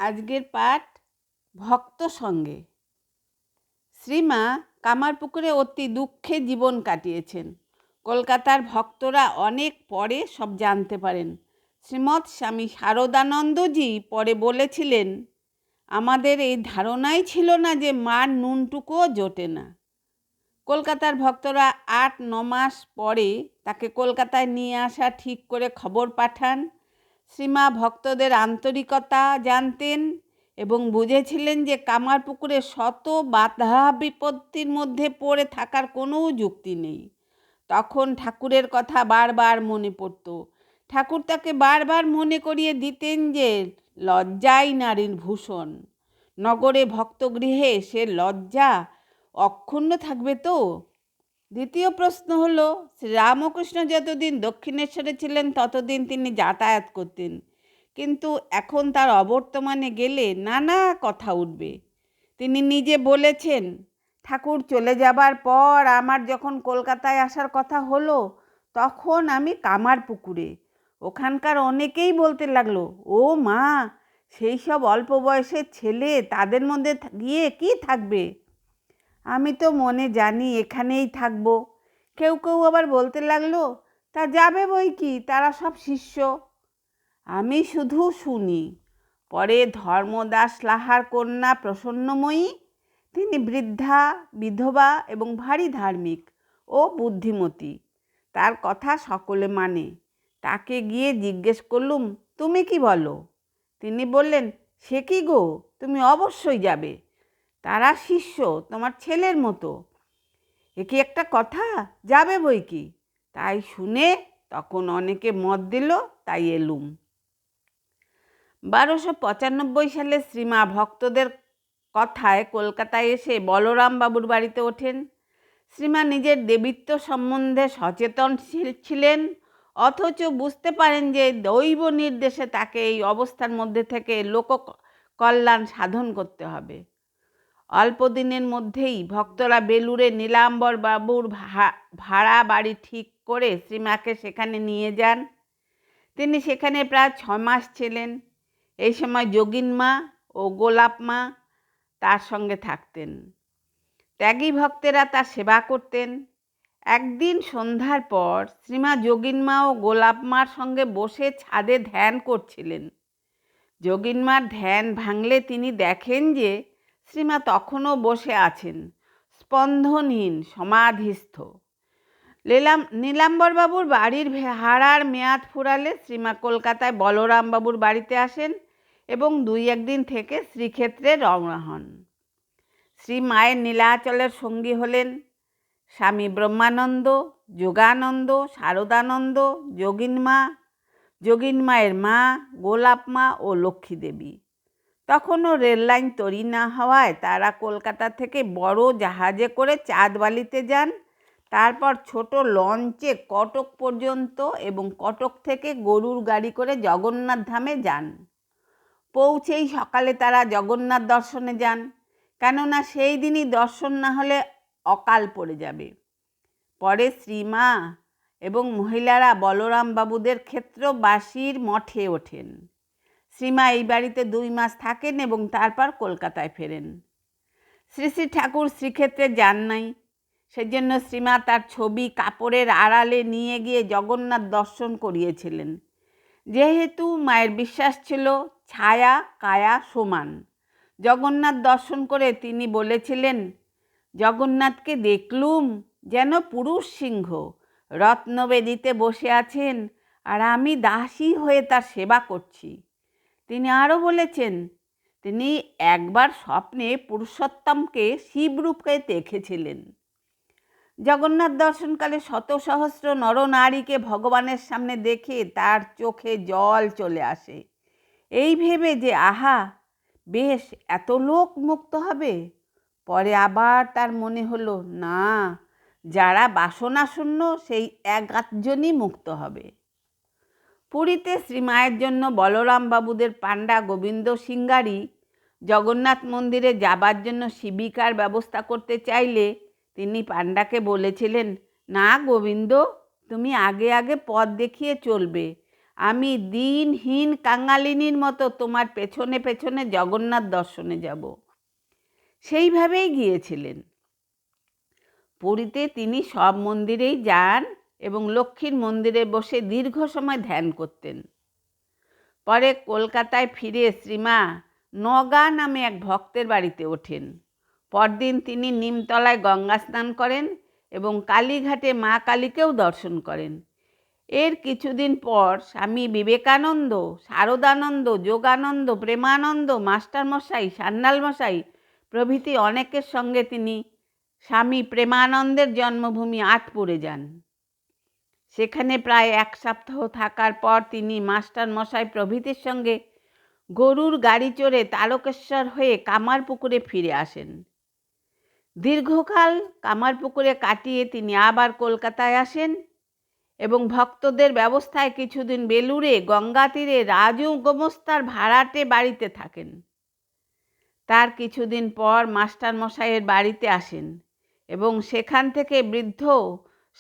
আজকের পাঠ ভক্ত সঙ্গে। শ্রীমা কামারপুকুরে অতি দুঃখে জীবন কাটিয়েছেন। কলকাতার ভক্তরা অনেক পরে সব জানতে পারেন। শ্রীমৎ স্বামী শারদানন্দজি পরে বলেছিলেন, আমাদের এই ধারণাই ছিল না যে মার নুনটুকুও জোটে না। কলকাতার ভক্তরা 8-9 মাস পরে তাকে কলকাতায় নিয়ে আসা ঠিক করে খবর পাঠান। শ্রীমা ভক্তদের আন্তরিকতা জানতেন এবং বুঝেছিলেন যে কামারপুকুরে শত বাধা বিপত্তির মধ্যে পড়ে থাকার কোনো যুক্তি নেই। তখন ঠাকুরের কথা বারবার মনে পড়ত। ঠাকুর তাকে বারবার মনে করিয়ে দিতেন যে লজ্জাই নারীর ভূষণ। নগরে ভক্তগৃহে সে লজ্জা অক্ষুণ্ণ থাকবে তো? দ্বিতীয় প্রশ্ন হলো, শ্রীরামকৃষ্ণ যতদিন দক্ষিণেশ্বরে ছিলেন ততদিন তিনি যাতায়াত করতেন, কিন্তু এখন তার অবর্তমানে গেলে নানা কথা উঠবে। তিনি নিজে বলেছেন, ঠাকুর চলে যাবার পর আমার যখন কলকাতায় আসার কথা হলো তখন আমি কামারপুকুরে। ওখানকার অনেকেই বলতে লাগলো, ও মা, সেই সব অল্প বয়সের ছেলে, তাদের মধ্যে গিয়ে কি থাকবে? আমি তো মনে জানি এখানেই থাকবো। কেউ কেউ আবার বলতে লাগলো, তা যাবে বই কি, তারা সব শিষ্য। আমি শুধু শুনি। পরে ধর্মদাস লাহার কন্যা প্রসন্নময়ী, তিনি বৃদ্ধা, বিধবা এবং ভারী ধার্মিক ও বুদ্ধিমতী। তার কথা সকলে মানে। তাকে গিয়ে জিজ্ঞেস করলুম, তুমি কি বলো? তিনি বললেন, সে কি গো, তুমি অবশ্যই যাবে। তারা শিষ্য, তোমার ছেলের মতো। এ কি একটা কথা, যাবে বই কি। তাই শুনে তখন অনেকে মত দিল, তাই এলুম। 1295 সালে শ্রীমা ভক্তদের কথায় কলকাতায় এসে বলরাম বাবুর বাড়িতে ওঠেন। শ্রীমা নিজের দেবীত্ব সম্বন্ধে সচেতন ছিলেন, অথচ বুঝতে পারেন যে দৈব নির্দেশে তাকে এই অবস্থার মধ্যে থেকে লোক কল্যাণ সাধন করতে হবে। অল্প দিনের মধ্যেই ভক্তরা বেলুড়ে নীলাম্বর বাবুর ভাড়া বাড়ি ঠিক করে শ্রীমাকে সেখানে নিয়ে যান। তিনি সেখানে প্রায় 6 মাস ছিলেন। এই সময় যোগিন মা ও গোলাপ মা তার সঙ্গে থাকতেন। ত্যাগী ভক্তেরা তার সেবা করতেন। একদিন সন্ধ্যার পর শ্রীমা যোগিন মা ও গোলাপ মার সঙ্গে বসে ছাদে ধ্যান করছিলেন। যোগিন মার ধ্যান ভাঙলে তিনি দেখেন যে শ্রীমা তখনও বসে আছেন, স্পন্দনহীন, সমাধিস্থ। নীলাম্বরবাবুর বাড়ির ভাড়ার মেয়াদ ফুরালে শ্রীমা কলকাতায় বলরাম বাবুর বাড়িতে আসেন এবং 2-1 দিন থেকে শ্রীক্ষেত্রে রওনা হন। শ্রী মায়ের নীলাচলের সঙ্গী হলেন স্বামী ব্রহ্মানন্দ, যোগানন্দ, শারদানন্দ, যোগিন মায়ের মা, গোলাপ মা ও লক্ষ্মী দেবী। তখনও রেললাইন তৈরি না হওয়ায় তারা কলকাতা থেকে বড় জাহাজে করে চাঁদবালিতে যান, তারপর ছোট লঞ্চে কটক পর্যন্ত এবং কটক থেকে গরুর গাড়ি করে জগন্নাথ ধামে যান। পৌঁছেই সকালে তারা জগন্নাথ দর্শনে যান, কেননা সেই দিনই দর্শন না হলে অকাল পড়ে যাবে। পরে শ্রীমা এবং মহিলারা বলরাম বাবুদের ক্ষেত্রবাসীর মঠে ওঠেন। শ্রীমা এই বাড়িতে 2 মাস থাকেন এবং তারপর কলকাতায় ফেরেন। শ্রী শ্রী ঠাকুর শ্রীক্ষেত্রে যান নাই, সেজন্য শ্রীমা তার ছবি কাপড়ের আড়ালে নিয়ে গিয়ে জগন্নাথ দর্শন করিয়েছিলেন। যেহেতু মায়ের বিশ্বাস ছিল ছায়া কায়া সমান, জগন্নাথ দর্শন করে তিনি বলেছিলেন, জগন্নাথকে দেখলুম যেন পুরুষ সিংহ রত্নবেদিতে বসে আছেন আর আমি দাসী হয়ে তার সেবা করছি। তিনি আরও বলেছেন, তিনি একবার স্বপ্নে পুরুষোত্তমকে শিবরূপে দেখেছিলেন। জগন্নাথ দর্শনকালে শত সহস্র নরনারীকে ভগবানের সামনে দেখে তার চোখে জল চলে আসে, এই ভেবে যে আহা, বেশ, এত লোক মুক্ত হবে। পরে আবার তার মনে হলো, না, যারা বাসনাশূন্য সেই 1-8জনই মুক্ত হবে। পুরীতে শ্রীমায়ের জন্য বলরাম বাবুদের পাণ্ডা গোবিন্দ সিংহারি জগন্নাথ মন্দিরে যাবার জন্য শিবিকার ব্যবস্থা করতে চাইলে তিনি পাণ্ডাকে বলেছিলেন, না গোবিন্দ, তুমি আগে আগে পথ দেখিয়ে চলবে, আমি দিনহীন কাঙালিনীর মতো তোমার পেছনে পেছনে জগন্নাথ দর্শনে যাব। সেইভাবেই গিয়েছিলেন। পুরীতে তিনি সব মন্দিরেই যান এবং লক্ষ্মীর মন্দিরে বসে দীর্ঘ সময় ধ্যান করতেন। পরে কলকাতায় ফিরে শ্রীমা নগা নামে এক ভক্তের বাড়িতে ওঠেন। পরদিন তিনি নিমতলায় গঙ্গা স্নান করেন এবং কালীঘাটে মা কালীকেও দর্শন করেন। এর কিছুদিন পর স্বামী বিবেকানন্দ, শারদানন্দ, যোগানন্দ, প্রেমানন্দ, মাস্টারমশাই, সান্যালমশাই প্রভৃতি অনেকের সঙ্গে তিনি স্বামী প্রেমানন্দের জন্মভূমি আঁটপুরে যান। সেখানে প্রায় 1 সপ্তাহ থাকার পর তিনি মাস্টারমশাই প্রভৃতির সঙ্গে গরুর গাড়ি চড়ে তারকেশ্বর হয়ে কামারপুকুরে ফিরে আসেন। দীর্ঘকাল কামারপুকুরে কাটিয়ে তিনি আবার কলকাতায় আসেন এবং ভক্তদের ব্যবস্থায় কিছুদিন বেলুড়ে গঙ্গা তীরে রাজগোমস্তার ভাড়াটে বাড়িতে থাকেন। তার কিছুদিন পর মাস্টারমশাইয়ের বাড়িতে আসেন এবং সেখান থেকে বৃদ্ধ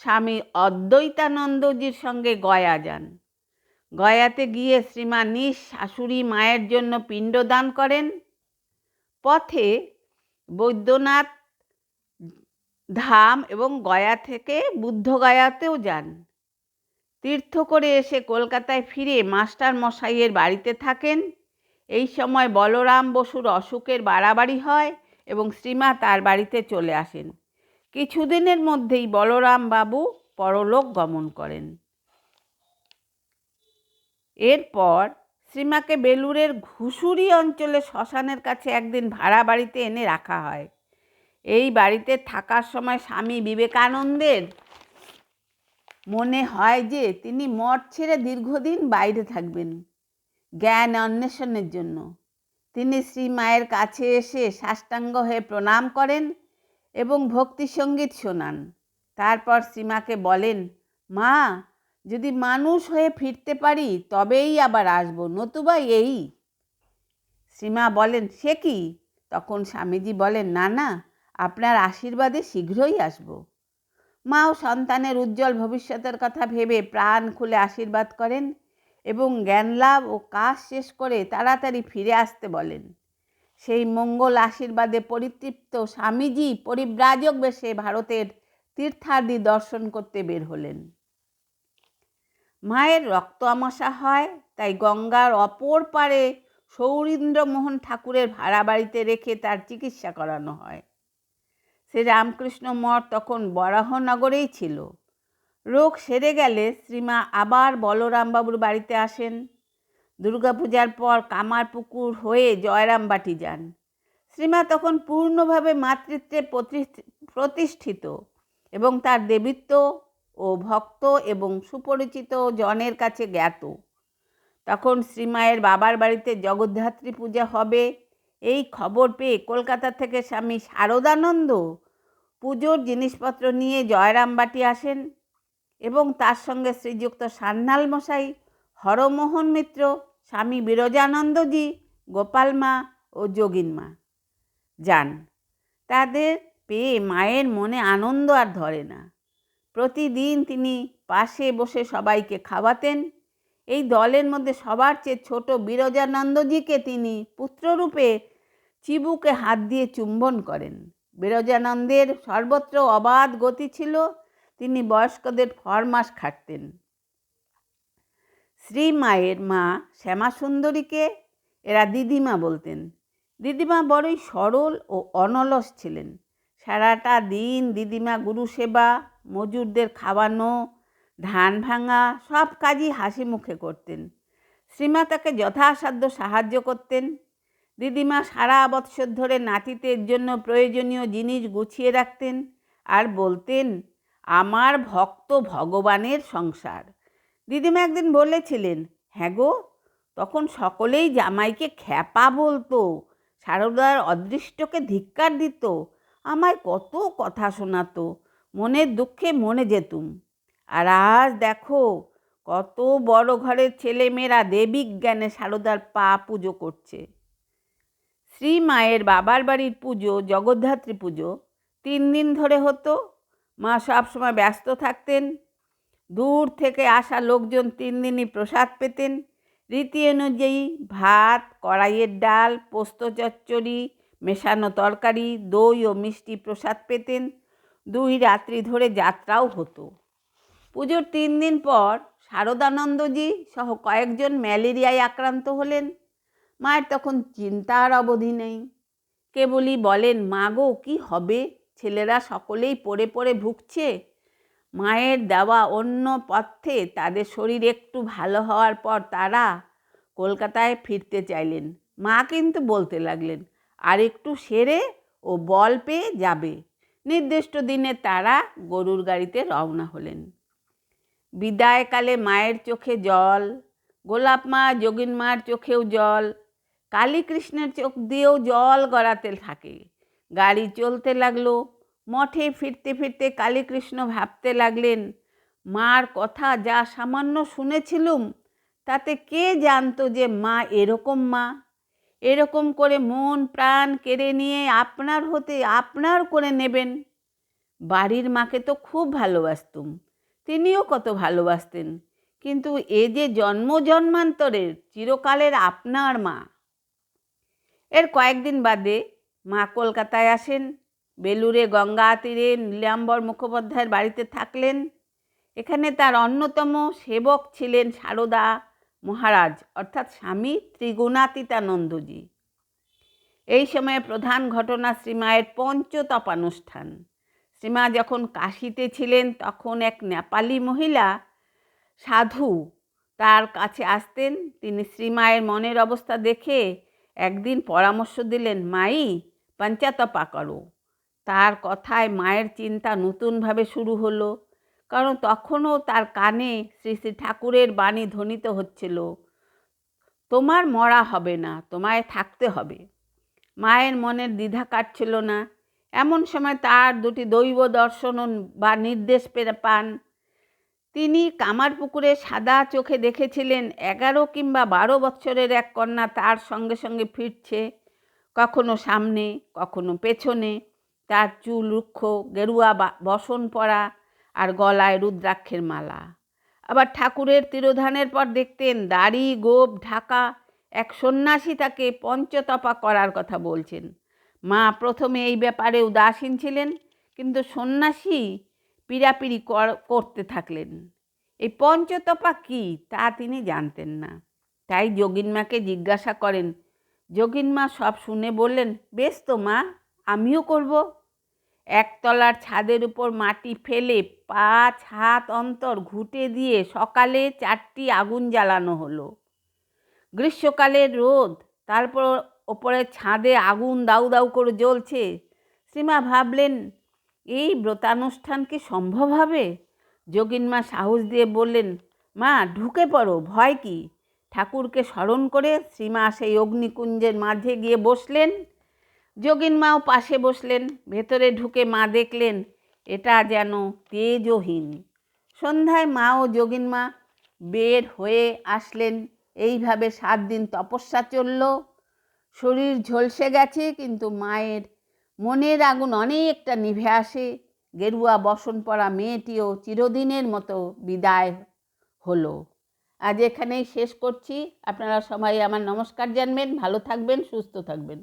স্বামী অদ্বৈতানন্দজির সঙ্গে গয়া যান। গয়াতে গিয়ে শ্রীমা নিজ শাশুড়ি মায়ের জন্য পিণ্ডদান করেন। পথে বৈদ্যনাথ ধাম এবং গয়া থেকে বুদ্ধগয়াতেও যান। তীর্থ করে এসে কলকাতায় ফিরে মাস্টারমশাইয়ের বাড়িতে থাকেন। এই সময় বলরাম বসুর অসুখের বাড়াবাড়ি হয় এবং শ্রীমা তার বাড়িতে চলে আসেন। কিছুদিনের মধ্যেই বলরাম বাবু পরলোক গমন করেন। এরপর শ্রীমাকে বেলুড়ের ঘুষুরি অঞ্চলে শ্মশানের কাছে একদিন ভাড়া বাড়িতে এনে রাখা হয়। এই বাড়িতে থাকার সময় স্বামী বিবেকানন্দের মনে হয় যে তিনি মঠ ছেড়ে দীর্ঘদিন বাইরে থাকবেন জ্ঞান অন্বেষণের জন্য। তিনি শ্রীমায়ের কাছে এসে সাষ্টাঙ্গ হয়ে প্রণাম করেন এবং ভক্তি সঙ্গীত শোনান। তারপর শ্রীমাকে বলেন, মা, যদি মানুষ হয়ে ফিরতে পারি তবেই আবার আসবো, নতুবা এই। শ্রীমা বলেন, সে কি? তখন স্বামীজি বলেন, না না, আপনার আশীর্বাদে শীঘ্রই আসবো। মাও সন্তানের উজ্জ্বল ভবিষ্যতের কথা ভেবে প্রাণ খুলে আশীর্বাদ করেন এবং জ্ঞান লাভ ও কাজ শেষ করে তাড়াতাড়ি ফিরে আসতে বলেন। সেই মঙ্গল আশীর্বাদে পরিতৃপ্ত স্বামীজি পরিব্রাজক বেশে ভারতের তীর্থাদি দর্শন করতে বের হলেন। মায়ের রক্ত আমাশা হয়, তাই গঙ্গার অপর পারে সৌরীন্দ্রমোহন ঠাকুরের ভাড়া বাড়িতে রেখে তার চিকিৎসা করানো হয়। শ্রী রামকৃষ্ণ মঠ তখন বরাহনগরেই ছিল। রোগ সেরে গেলে শ্রীমা আবার বলরামবাবুর বাড়িতে আসেন। দুর্গাপূজার পর কামারপুকুর হয়ে জয়রামবাটি যান। শ্রীমা তখন পূর্ণভাবে মাতৃত্বে প্রতিষ্ঠিত এবং তার দেবীত্ব ও ভক্ত এবং সুপরিচিত জনের কাছে জ্ঞাত। তখন শ্রীমায়ের বাবার বাড়িতে জগদ্ধাত্রী পূজা হবে এই খবর পেয়ে কলকাতা থেকে স্বামী শারদানন্দ পুজোর জিনিসপত্র নিয়ে জয়রামবাটি আসেন এবং তার সঙ্গে শ্রীযুক্ত সান্যাল মশাই, হরমোহন মিত্র, স্বামী বিরজানন্দজি, গোপালমা ও যোগিনমা যান। তাদের পেয়ে মায়ের মনে আনন্দ আর ধরে না। প্রতিদিন তিনি পাশে বসে সবাইকে খাওয়াতেন। এই দলের মধ্যে সবার চেয়ে ছোট বিরজানন্দজিকে তিনি পুত্ররূপে চিবুকে হাত দিয়ে চুম্বন করেন। বিরজানন্দের সর্বত্র অবাধ গতি ছিল। তিনি বয়স্কদের ফরমাস খাটতেন। শ্রীমায়ের মা শ্যামাসুন্দরীকে এরা দিদিমা বলতেন। দিদিমা বড়ই সরল ও অনলস ছিলেন। সারাটা দিন দিদিমা গুরু সেবা, মজুরদের খাওয়ানো, ধান ভাঙা সব কাজই হাসি মুখে করতেন। শ্রীমা তাকে যথাসাধ্য সাহায্য করতেন। দিদিমা সারা বৎসর ধরে নাতিদের জন্য প্রয়োজনীয় জিনিস গুছিয়ে রাখতেন আর বলতেন, আমার ভক্ত ভগবানের সংসার। দিদিমা একদিন বলেছিলেন, হ্যাঁ গো, তখন সকলেই জামাইকে খ্যাপা বলতো, সারদার অদৃষ্টকে ধিক্কার দিত, আমায় কত কথা শোনাতো, মনের দুঃখে মনে যেতুম। আর আজ দেখো, কত বড় ঘরের ছেলেমেয়েরা দেবী জ্ঞানে সারদার পা পুজো করছে। শ্রীমায়ের বাবার বাড়ির পুজো, জগদ্ধাত্রী পুজো 3 দিন ধরে হতো। মা সব সময় ব্যস্ত থাকতেন। দূর থেকে আসা লোকজন 3 দিনই প্রসাদ পেতেন। রীতি অনুযায়ী ভাত, কড়াইয়ের ডাল, পোস্ত চচ্চড়ি, মেশানো তরকারি, দই ও মিষ্টি প্রসাদ পেতেন। 2 রাত্রি ধরে যাত্রাও হতো। পুজোর 3 দিন পর শারদানন্দজি সহ কয়েকজন ম্যালেরিয়ায় আক্রান্ত হলেন। মায়ের তখন চিন্তার অবধি নেই। কেবলই বলেন, মা গো, কী হবে? ছেলেরা সকলেই পড়ে পড়ে ভুগছে। মায়ের দেওয়া অন্য পথ্যে তাদের শরীর একটু ভালো হওয়ার পর তারা কলকাতায় ফিরতে চাইলেন। মা কিন্তু বলতে লাগলেন, আর একটু সেরে ও বল পেয়ে যাবে। নির্দিষ্ট দিনে তারা গরুর গাড়িতে রওনা হলেন। বিদায়কালে মায়ের চোখে জল, গোলাপ মা, যোগিন মার চোখেও জল, কালীকৃষ্ণের চোখ দিয়েও জল গড়াতে থাকে। গাড়ি চলতে লাগলো। মঠে ফিরতে ফিরতে কালীকৃষ্ণ ভাবতে লাগলেন, মার কথা যা সামান্য শুনেছিলুম তাতে কে জানতো যে মা এরকম মা, এরকম করে মন প্রাণ কেড়ে নিয়ে আপনার হতে আপনার করে নেবেন। বাড়ির মাকে তো খুব ভালোবাসতুম, তিনিও কত ভালোবাসতেন, কিন্তু এ যে জন্ম জন্মান্তরের চিরকালের আপনার মা। এর কয়েকদিন বাদে মা কলকাতায় আসেন। বেলুড়ে গঙ্গা তীরে নীলাম্বর মুখোপাধ্যায়ের বাড়িতে থাকলেন। এখানে তার অন্যতম সেবক ছিলেন সারদা মহারাজ, অর্থাৎ স্বামী ত্রিগুণাতীতানন্দজি। এই সময়ে প্রধান ঘটনা শ্রীমায়ের পঞ্চতপানুষ্ঠান। শ্রীমা যখন কাশীতে ছিলেন তখন এক নেপালি মহিলা সাধু তার কাছে আসতেন। তিনি শ্রীমায়ের মনের অবস্থা দেখে একদিন পরামর্শ দিলেন, মাই পঞ্চতপা করো। তার কথায় মায়ের চিন্তা নতুনভাবে শুরু হলো, কারণ তখনও তার কানে শ্রী শ্রী ঠাকুরের বাণী ধ্বনিত হচ্ছিল, তোমার মরা হবে না, তোমায় থাকতে হবে। মায়ের মনের দ্বিধা কাটছিল না। এমন সময় তার 2টি দৈব দর্শন বা নির্দেশ পান। তিনি কামারপুকুরে সাদা চোখে দেখেছিলেন 11 কিংবা 12 বৎসরের এক কন্যা তার সঙ্গে সঙ্গে ফিরছে, কখনো সামনে কখনো পেছনে। তার চুল রুক্ষ, গেরুয়া বসন পরা আর গলায় রুদ্রাক্ষের মালা। আবার ঠাকুরের তিরোধানের পর দেখতেন দাড়ি গোঁফ ঢাকা এক সন্ন্যাসী তাকে পঞ্চতপা করার কথা বলছেন। মা প্রথমে এই ব্যাপারে উদাসীন ছিলেন, কিন্তু সন্ন্যাসী পিড়াপিড়ি করতে থাকলেন। এই পঞ্চতপা কি তা তিনি জানতেন না। তাই যোগিনমাকে জিজ্ঞাসা করেন। যোগিনমা সব শুনে বললেন, বেশ তো মা, আমিও করব। একতলার ছাদের উপর মাটি ফেলে 5 হাত অন্তর ঘুঁটে দিয়ে সকালে 4টি আগুন জ্বালানো হলো। গ্রীষ্মকালের রোদ, তারপর ওপরে ছাদে আগুন দাউ দাউ করে জ্বলছে। শ্রীমা ভাবলেন, এই ব্রতানুষ্ঠান কি সম্ভব হবে? যোগিনমা সাহস দিয়ে বললেন, মা ঢুকে পড়ো, ভয় কি? ঠাকুরকে স্মরণ করে শ্রীমা সেই অগ্নিকুঞ্জের মাঝে গিয়ে বসলেন। যোগিনমাও পাশে বসলেন। ভেতরে ঢুকে মা দেখলেন এটা যেন তেজহীন। সন্ধ্যায় মা ও যোগিনমা বের হয়ে আসলেন। এইভাবে 7 দিন তপস্যা চলল। শরীর ঝলসে গেছে, কিন্তু মায়ের মনের আগুন অনেকটা নিভে আসে। গেরুয়া বসন পরা মেয়েটিও চিরদিনের মতো বিদায় হলো। আজ এখানেই শেষ করছি। আপনারা সবাই আমার নমস্কার জানবেন। ভালো থাকবেন, সুস্থ থাকবেন।